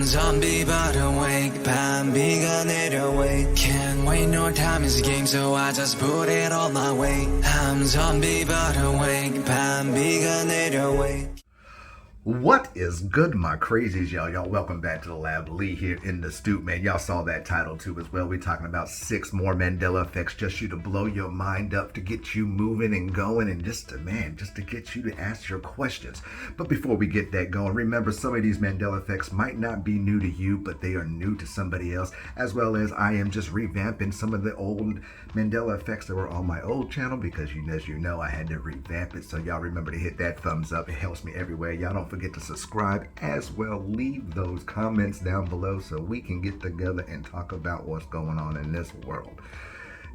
zombie but awake 밤비가 내려wake Can't wait no time is a game so I just put it all my way I'm zombie but awake 밤비가 내려wake. What is good, my crazies, y'all? Y'all, welcome back to the lab. Lee here in the stoop, man. Y'all saw that title too as well. We're talking about 6 more Mandela Effects, just you to blow your mind up, to get you moving and going, and just to get you to ask your questions. But before we get that going, remember, some of these Mandela Effects might not be new to you, but they are new to somebody else, as well as I am just revamping some of the old Mandela Effects that were on my old channel, because as you know, I had to revamp it. So y'all remember to hit that thumbs up. It helps me everywhere. Y'all don't forget to subscribe as well. Leave those comments down below so we can get together and talk about what's going on in this world.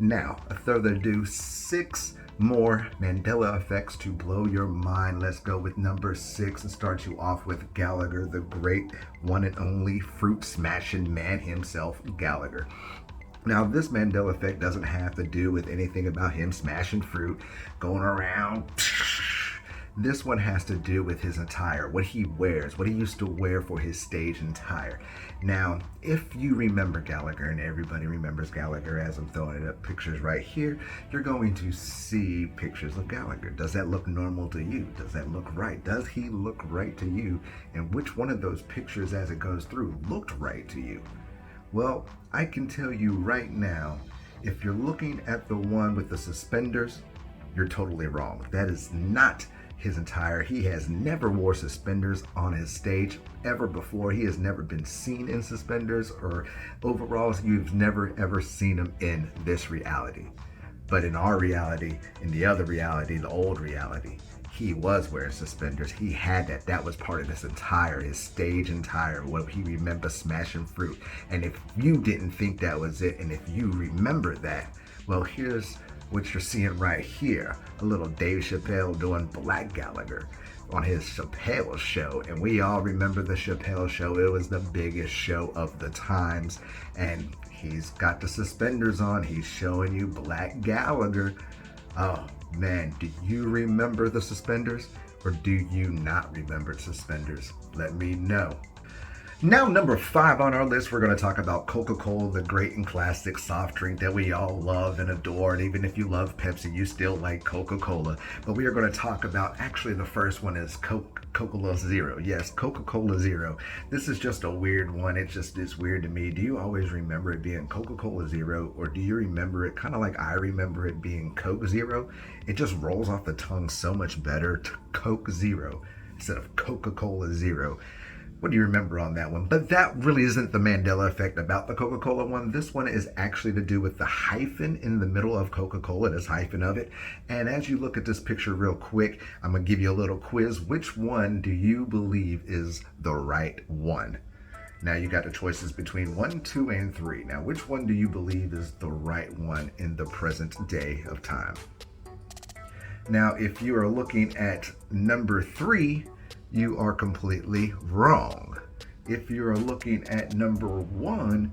Now, without further ado, 6 more Mandela Effects to blow your mind. Let's go with number 6 and start you off with Gallagher, the great one and only fruit smashing man himself, Gallagher. Now, this Mandela Effect doesn't have to do with anything about him smashing fruit, going around. This one has to do with his attire, what he wears, what he used to wear for his stage attire. Now, if you remember Gallagher, and everybody remembers Gallagher as I'm throwing it up pictures right here, you're going to see pictures of Gallagher. Does that look normal to you? Does that look right? Does he look right to you? And which one of those pictures as it goes through looked right to you? Well, I can tell you right now, if you're looking at the one with the suspenders, you're totally wrong. That is not his attire. He has never wore suspenders on his stage ever before. He has never been seen in suspenders or overalls. You've never ever seen him in this reality. But in our reality, in the other reality, the old reality, he was wearing suspenders. He had that. That was part of his attire, his stage attire, what he remembers smashing fruit. And if you didn't think that was it, and if you remember that, well, here's what you're seeing right here. A little Dave Chappelle doing Black Gallagher on his Chappelle show. And we all remember the Chappelle show. It was the biggest show of the times. And he's got the suspenders on. He's showing you Black Gallagher. Oh man, do you remember the suspenders? Or do you not remember suspenders? Let me know. Now, number 5 on our list, we're going to talk about Coca-Cola, the great and classic soft drink that we all love and adore. And even if you love Pepsi, you still like Coca-Cola. But we are going to talk about, actually, the first one is Coca-Cola Zero. Yes, Coca-Cola Zero. This is just a weird one. It's weird to me. Do you always remember it being Coca-Cola Zero? Or do you remember it kind of like I remember it being Coke Zero? It just rolls off the tongue so much better to Coke Zero instead of Coca-Cola Zero. What do you remember on that one? But that really isn't the Mandela Effect about the Coca-Cola one. This one is actually to do with the hyphen in the middle of Coca-Cola, this hyphen of it. And as you look at this picture real quick, I'm going to give you a little quiz. Which one do you believe is the right one? Now you got the choices between 1, 2, and 3. Now, which one do you believe is the right one in the present day of time? Now, if you are looking at number 3, you are completely wrong. If you're looking at number 1,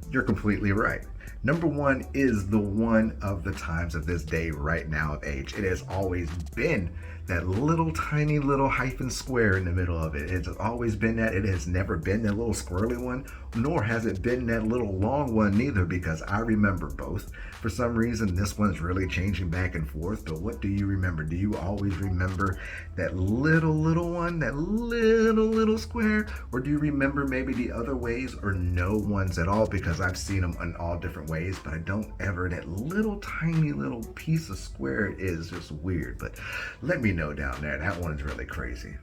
you're completely right. Number 1 is the one of the times of this day right now of age. It has always been that little tiny little hyphen square in the middle of it. It's always been that. It has never been that little squirrely one, nor has it been that little long one neither, because I remember both. For some reason, this one's really changing back and forth, but what do you remember? Do you always remember that little one, that little square? Or do you remember maybe the other ways, or no ones at all? Because I've seen them in all different ways, but I don't ever, that little tiny little piece of square is just weird. But let me know down there. That one is really crazy.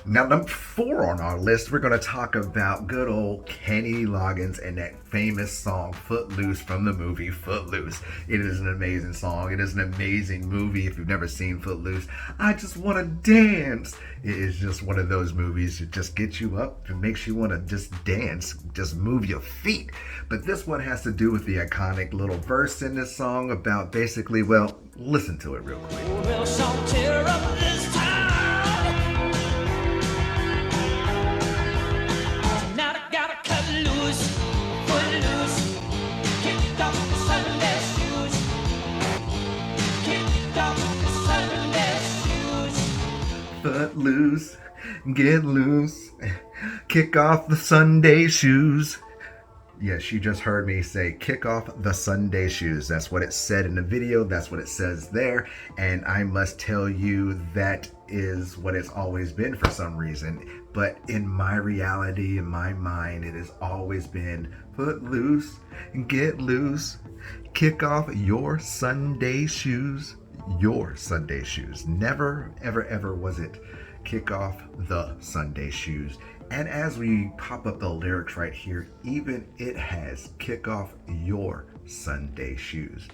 Now, number 4 on our list, we're going to talk about good old Kenny Loggins and that famous song Footloose from the movie Footloose. It is an amazing song. It is an amazing movie. If you've never seen Footloose, I just want to dance. It is just one of those movies that just gets you up and makes you want to just dance, just move your feet. But this one has to do with the iconic little verse in this song about basically, well, listen to it real quick. Well, some tear up this time. Footloose, get loose. Kick off the Sunday shoes. Yes, you just heard me say kick off the Sunday shoes. That's what it said in the video. That's what it says there. And I must tell you that is what it's always been for some reason. But in my reality, in my mind, it has always been Footloose and get loose. Kick off your Sunday shoes. Your Sunday shoes. Never, ever, ever was it kick off the Sunday shoes. And as we pop up the lyrics right here, even it has kick off your Sunday shoes.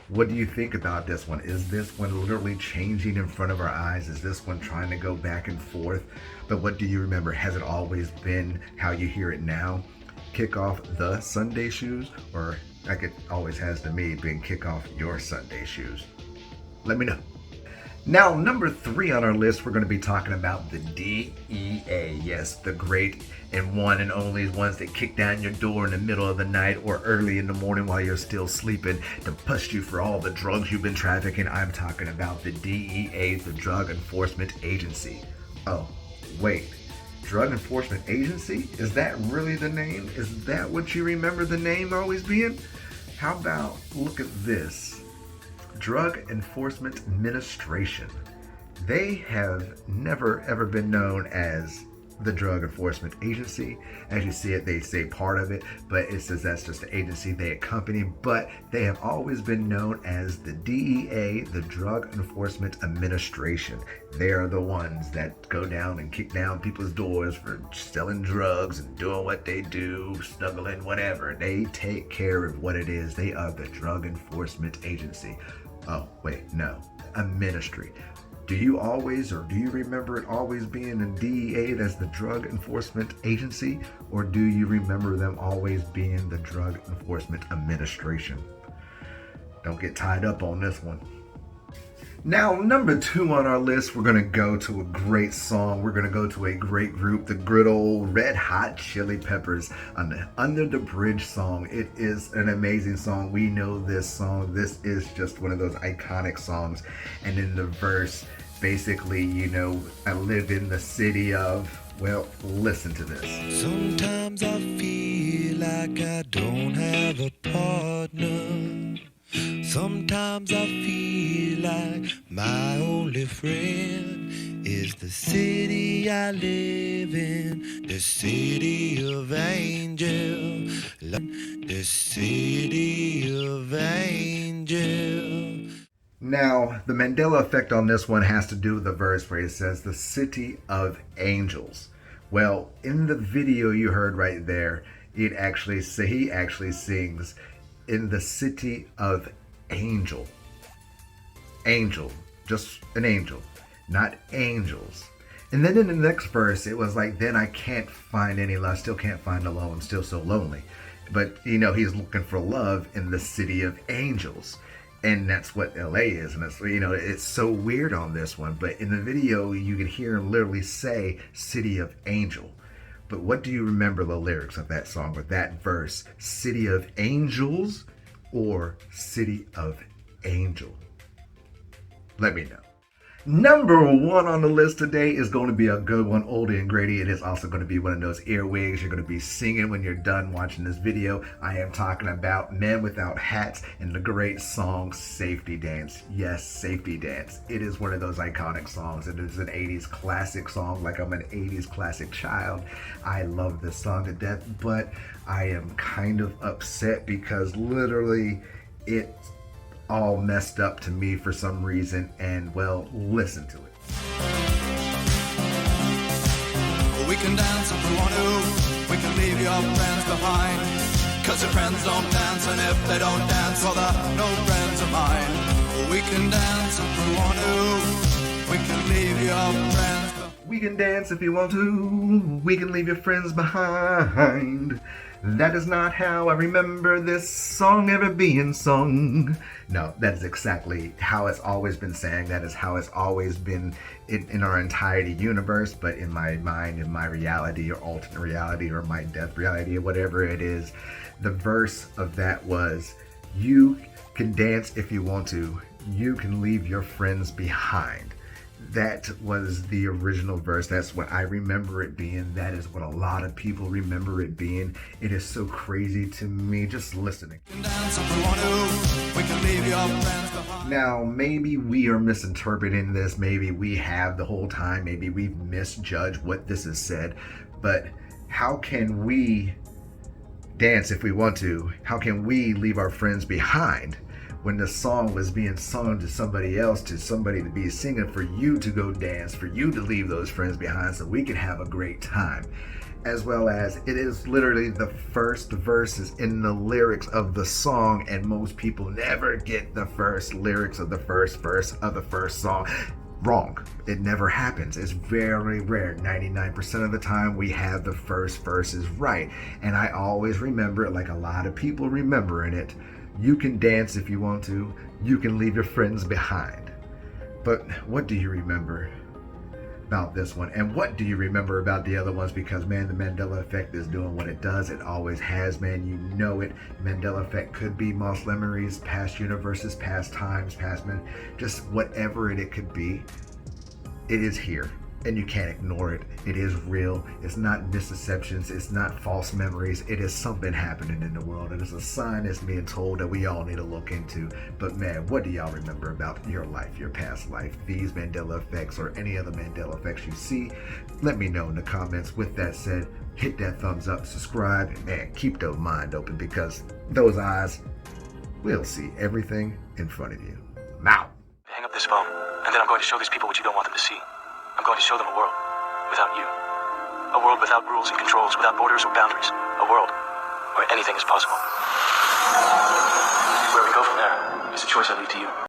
What do you think about this one? Is this one literally changing in front of our eyes? Is this one trying to go back and forth? But what do you remember? Has it always been how you hear it now? Kick off the Sunday shoes? Or like it always has to me, being kick off your Sunday shoes? Let me know. Now, number 3 on our list, we're going to be talking about the DEA. Yes, the great and one and only ones that kick down your door in the middle of the night or early in the morning while you're still sleeping to bust you for all the drugs you've been trafficking. I'm talking about the DEA, the Drug Enforcement Agency. Oh, wait. Drug Enforcement Agency? Is that really the name? Is that what you remember the name always being? How about look at this? Drug Enforcement Administration. They have never ever been known as the Drug Enforcement Agency. As you see it, they say part of it, but it says that's just the agency they accompany, but they have always been known as the DEA, the Drug Enforcement Administration. They are the ones that go down and kick down people's doors for selling drugs and doing what they do, snuggling, whatever. They take care of what it is. They are the Drug Enforcement Agency. Oh, wait, no. A ministry. Do you always, or do you remember it always being a DEA as the Drug Enforcement Agency? Or do you remember them always being the Drug Enforcement Administration? Don't get tied up on this one. Now, number 2 on our list, we're going to go to a great song. We're going to go to a great group, the good old Red Hot Chili Peppers, on the Under the Bridge song. It is an amazing song. We know this song. This is just one of those iconic songs. And in the verse, basically, you know, I live in the city of, well, listen to this. Sometimes I feel like I don't have a partner. Sometimes I feel like my only friend is the city I live in, the city of angel, the city of angel. Now, the Mandela effect on this one has to do with the verse where it says the city of angels. Well, in the video you heard right there, he actually sings in the city of angel. Angel, just an angel, not angels. And then in the next verse, it was like, then I can't find any love, still can't find the love, I'm still so lonely. But, you know, he's looking for love in the city of angels. And that's what LA is. And it's, you know, it's so weird on this one. But in the video, you can hear him literally say city of angel. But what do you remember the lyrics of that song or that verse? City of angels or city of angel? Let me know. Number 1 on the list today is going to be a good one, oldie and Grady. It is also going to be one of those earwigs you're going to be singing when you're done watching this video. I am talking about Men Without Hats and the great song Safety Dance. Yes, Safety Dance. It is one of those iconic songs. It is an 80s classic song, like I'm an 80s classic child. I love this song to death, but I am kind of upset because literally it's all messed up to me for some reason, and well, listen to it. We can dance if we want to, we can leave your friends behind, cause your friends don't dance, and if they don't dance, well they're no friends of mine. We can dance if we want to, we can leave your friends behind. We can dance if you want to, we can leave your friends behind. That is not how I remember this song ever being sung. No, that is exactly how it's always been sang. That is how it's always been in our entirety universe. But in my mind, in my reality or alternate reality or my death reality or whatever it is, the verse of that was, you can dance if you want to. You can leave your friends behind. That was the original verse. That's what I remember it being. That is what a lot of people remember it being. It is so crazy to me just listening. Now, maybe we are misinterpreting this. Maybe we have the whole time. Maybe we've misjudged what this has said. But how can we dance if we want to? How can we leave our friends behind when the song was being sung to somebody else, to somebody to be singing for you to go dance, for you to leave those friends behind so we could have a great time? As well as it is literally the first verses in the lyrics of the song, and most people never get the first lyrics of the first verse of the first song. Wrong. It never happens. It's very rare. 99% of the time we have the first verses right. And I always remember it like a lot of people remembering it. You can dance if you want to. You can leave your friends behind. But what do you remember about this one? And what do you remember about the other ones? Because, man, the Mandela Effect is doing what it does. It always has, man. You know it. Mandela Effect could be lost memories, past universes, past times, past men, just whatever it could be. It is here. And you can't ignore it. It is real. It's not misconceptions. It's not false memories. It is something happening in the world. It is a sign that's being told that we all need to look into. But man, what do y'all remember about your life, your past life, these Mandela Effects or any other Mandela Effects you see? Let me know in the comments. With that said, hit that thumbs up, subscribe, and keep the mind open, because those eyes will see everything in front of you. Now. Hang up this phone, and then I'm going to show these people what you don't want them to see. I'm going to show them a world without you. A world without rules and controls, without borders or boundaries. A world where anything is possible. Where we go from there is a choice I leave to you.